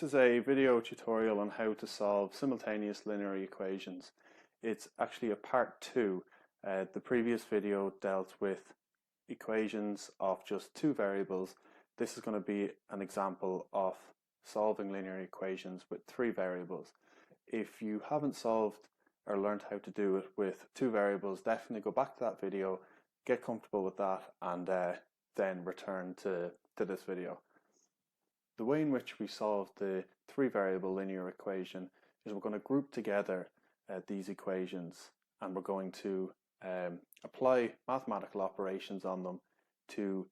This is a video tutorial on how to solve simultaneous linear equations. It's actually a part 2. The previous video dealt with equations of just two variables. This is going to be an example of solving linear equations with three variables. If you haven't solved or learned how to do it with two variables, definitely go back to that video, get comfortable with that, and then return to this video. The way in which we solve the three variable linear equation is we're going to group together these equations, and we're going to apply mathematical operations on them to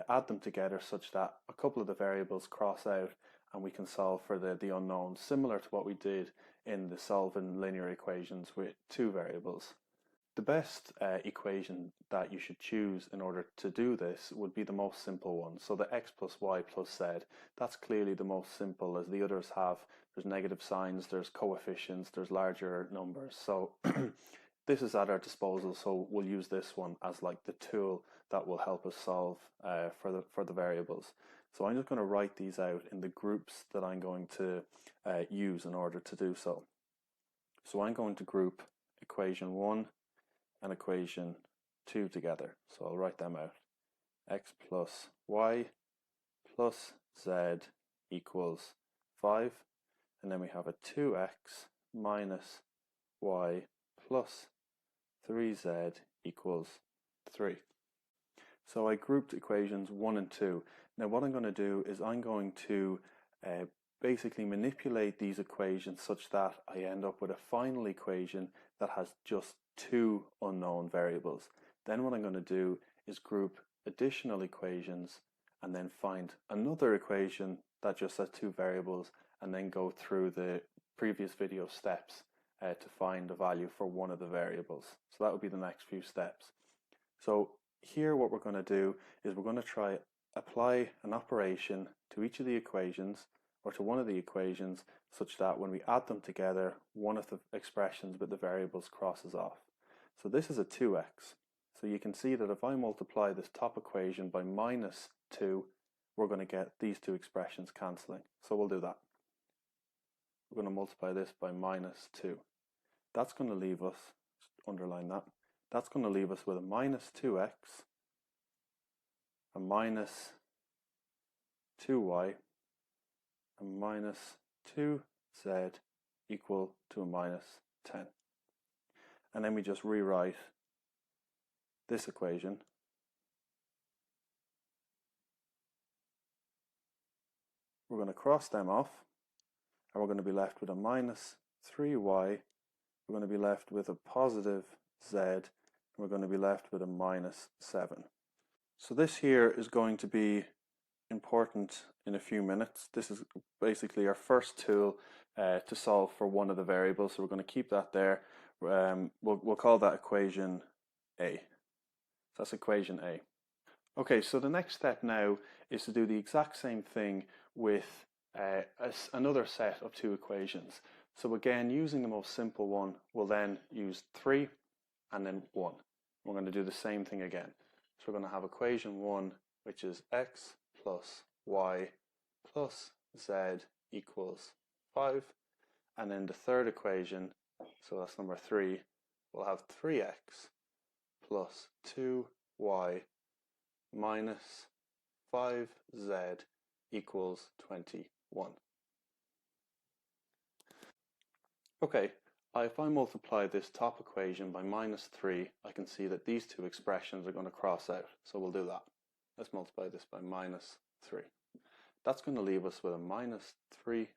add them together such that a couple of the variables cross out and we can solve for the unknown, similar to what we did in the solving linear equations with two variables. The best equation that you should choose in order to do this would be the most simple one. So the x plus y plus z, that's clearly the most simple, as the others there's negative signs, there's coefficients, there's larger numbers. So this is at our disposal, so we'll use this one as like the tool that will help us solve for the variables. So I'm just going to write these out in the groups that I'm going to use in order to do so. So I'm going to group equation 1 and equation 2 together. So I'll write them out. X plus y plus z equals 5. And then we have a 2x minus y plus 3z equals 3. So I grouped equations 1 and 2. Now what I'm going to do is I'm going to basically manipulate these equations such that I end up with a final equation that has just two unknown variables. Then what I'm going to do is group additional equations and then find another equation that just has two variables, and then go through the previous video steps to find a value for one of the variables. So that would be the next few steps. So here what we're going to do is we're going to try apply an operation to each of the equations, or to one of the equations, such that when we add them together, one of the expressions with the variables crosses off. So this is a 2x. So you can see that if I multiply this top equation by minus 2, we're going to get these two expressions cancelling. So we'll do that. We're going to multiply this by minus 2. That's going to leave us, underline that, that's going to leave us with a minus 2x, a minus 2y, a minus 2z equal to a minus 10. And then we just rewrite this equation we're going to cross them off, and we're going to be left with a minus 3y, we're going to be left with a positive z, and we're going to be left with a minus 7. So this here is going to be important in a few minutes. This is basically our first tool to solve for one of the variables, so we're going to keep that there. We'll call that equation A. So that's equation A. Okay, so the next step now is to do the exact same thing with another set of two equations. So again, using the most simple one, we'll then use 3 and then 1. We're going to do the same thing again. So we're going to have equation 1, which is x plus y plus z equals 5. And then the third equation, so that's number 3, we'll have 3x plus 2y minus 5z equals 21. Okay, if I multiply this top equation by minus 3, I can see that these two expressions are going to cross out. So we'll do that. Let's multiply this by minus 3. That's going to leave us with a minus 3x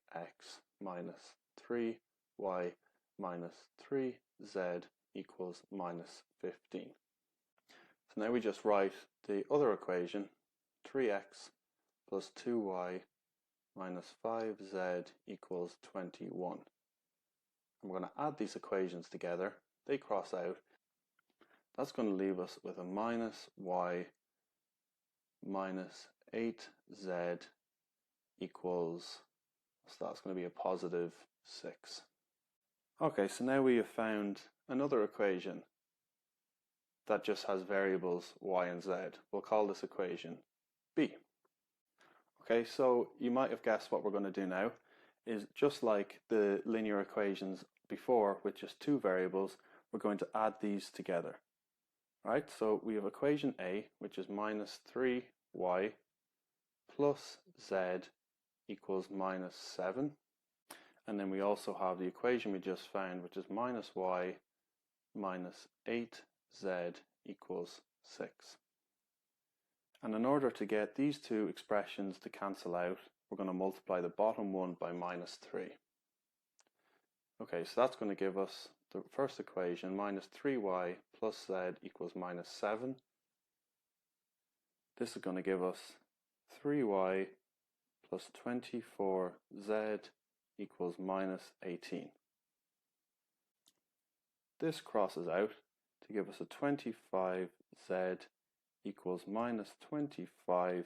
minus 3y minus 3z equals minus 15. So now we just write the other equation, 3x plus 2y minus 5z equals 21. And we're going to add these equations together. They cross out. That's going to leave us with a minus y minus 8z equals, so that's going to be a positive 6. Okay, so now we have found another equation that just has variables y and z. We'll call this equation B. Okay, so you might have guessed what we're going to do now. is just like the linear equations before with just two variables, we're going to add these together. Right, so we have equation A, which is minus 3y plus z equals minus 7. And then we also have the equation we just found, which is minus y minus 8z equals 6. And in order to get these two expressions to cancel out, we're going to multiply the bottom one by minus 3. Okay, so that's going to give us the first equation, minus 3y plus z equals minus 7. This is going to give us 3y plus 24z equals minus 18. This crosses out to give us a 25z equals minus 25,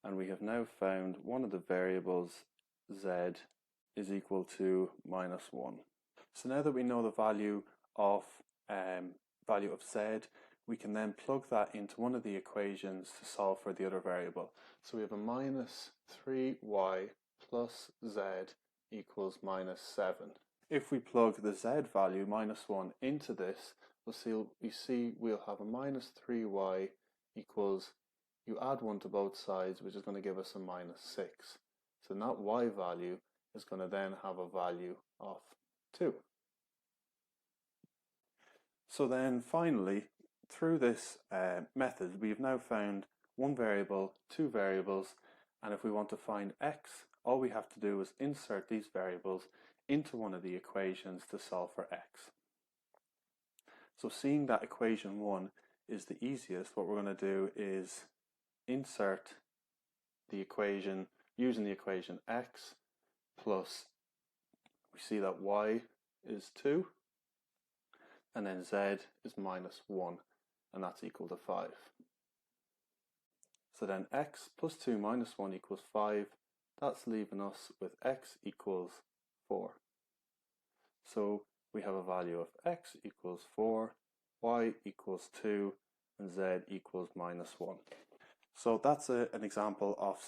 and we have now found one of the variables, z, is equal to minus 1. So now that we know the value of z, we can then plug that into one of the equations to solve for the other variable. So we have a minus 3y plus z equals minus 7. If we plug the z value, minus 1, into this, we'll have a minus 3y equals, you add 1 to both sides, which is going to give us a minus 6. So that y value is going to then have a value of 2. So then finally, through this method, we've now found one variable, two variables, and if we want to find x, all we have to do is insert these variables into one of the equations to solve for x. So seeing that equation 1 is the easiest, what we're going to do is insert the equation using the equation x plus, we see that y is 2, and then z is minus 1, and that's equal to 5. So then x plus 2 minus 1 equals 5. That's leaving us with x equals 4. So we have a value of x equals 4, y equals 2, and z equals minus 1. So that's an example of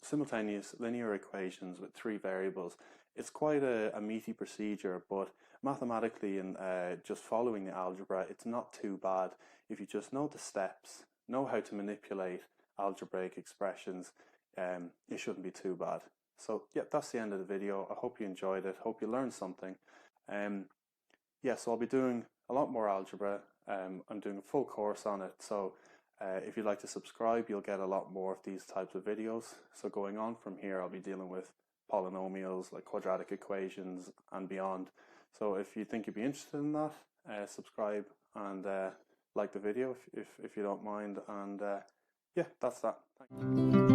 simultaneous linear equations with three variables. It's quite a meaty procedure, but mathematically and just following the algebra, it's not too bad. If you just know the steps, know how to manipulate algebraic expressions, it shouldn't be too bad. So yeah, that's the end of the video. I hope you enjoyed it. Hope you learned something. So I'll be doing a lot more algebra. I'm doing a full course on it. So if you'd like to subscribe, you'll get a lot more of these types of videos. So going on from here, I'll be dealing with polynomials like quadratic equations and beyond. So if you think you'd be interested in that, subscribe and like the video if you don't mind. And yeah, that's that. Thank you.